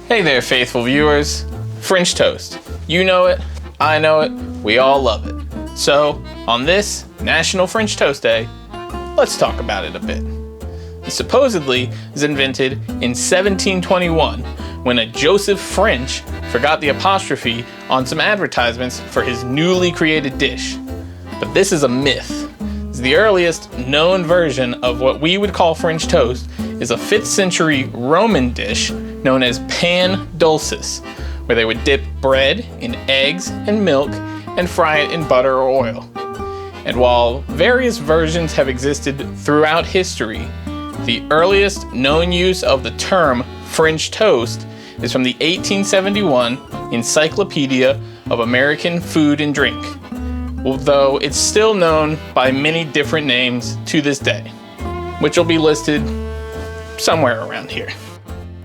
Hey there, faithful viewers. French toast. You know it, I know it, we all love it. So, on this National French Toast Day, let's talk about it a bit. It supposedly was invented in 1721 when a Joseph French forgot the apostrophe on some advertisements for his newly created dish. But this is a myth. The earliest known version of what we would call French toast is a 5th century Roman dish known as pan dulcis, where they would dip bread in eggs and milk and fry it in butter or oil. And while various versions have existed throughout history, the earliest known use of the term French toast is from the 1871 Encyclopedia of American Food and Drink, although it's still known by many different names to this day, which will be listed somewhere around here.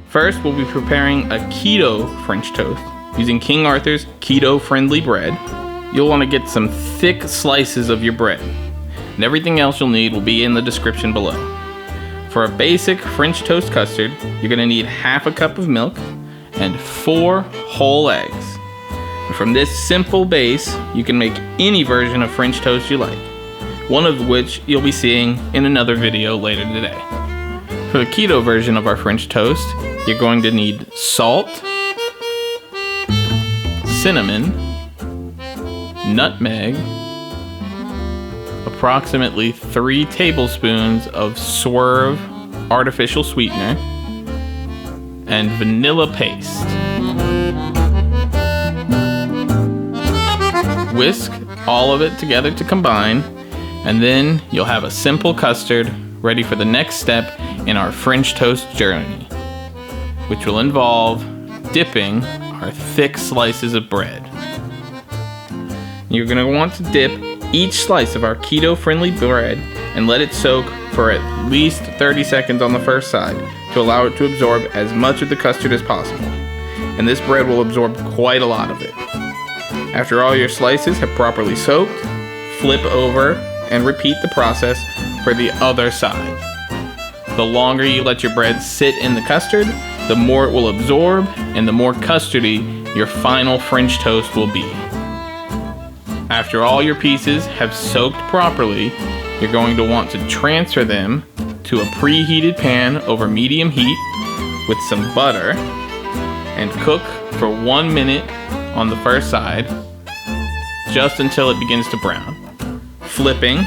First, we'll be preparing a keto French toast using King Arthur's keto-friendly bread. You'll want to get some thick slices of your bread, and everything else you'll need will be in the description below. For a basic French toast custard, you're going to need half a cup of milk and 4 whole eggs. And from this simple base, you can make any version of French toast you like, one of which you'll be seeing in another video later today. For the keto version of our French toast, you're going to need salt, cinnamon, nutmeg, approximately 3 tablespoons of Swerve artificial sweetener, and vanilla paste. Whisk all of it together to combine, and then you'll have a simple custard ready for the next step in our French toast journey, which will involve dipping our thick slices of bread. You're going to want to dip each slice of our keto-friendly bread and let it soak for at least 30 seconds on the first side to allow it to absorb as much of the custard as possible. And this bread will absorb quite a lot of it. After all your slices have properly soaked, flip over and repeat the process for the other side. The longer you let your bread sit in the custard, the more it will absorb and the more custardy your final French toast will be. After all your pieces have soaked properly, you're going to want to transfer them to a preheated pan over medium heat with some butter and cook for 1 minute on the first side, just until it begins to brown. Flipping,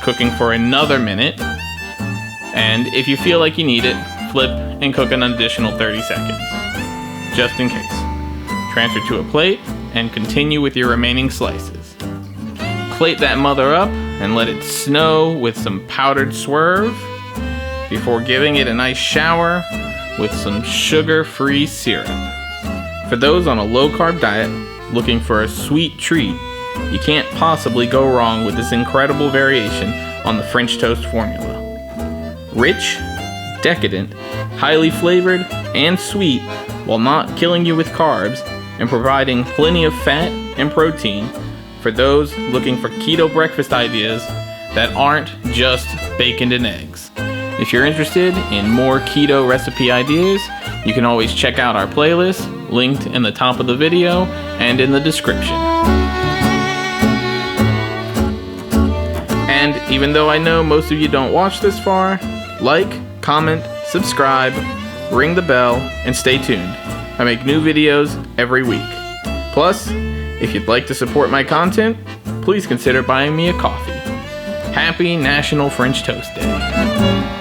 cooking for another minute, and if you feel like you need it, flip and cook an additional 30 seconds, just in case. Transfer to a plate and continue with your remaining slices. Plate that mother up and let it snow with some powdered Swerve before giving it a nice shower with some sugar-free syrup. For those on a low-carb diet looking for a sweet treat, you can't possibly go wrong with this incredible variation on the French toast formula. Rich, decadent, highly flavored, and sweet while not killing you with carbs and providing plenty of fat and protein for those looking for keto breakfast ideas that aren't just bacon and eggs. If you're interested in more keto recipe ideas, you can always check out our playlist, linked in the top of the video and in the description. And even though I know most of you don't watch this far, like, comment, subscribe, ring the bell, and stay tuned. I make new videos every week. Plus, if you'd like to support my content, please consider buying me a coffee. Happy National French Toast Day.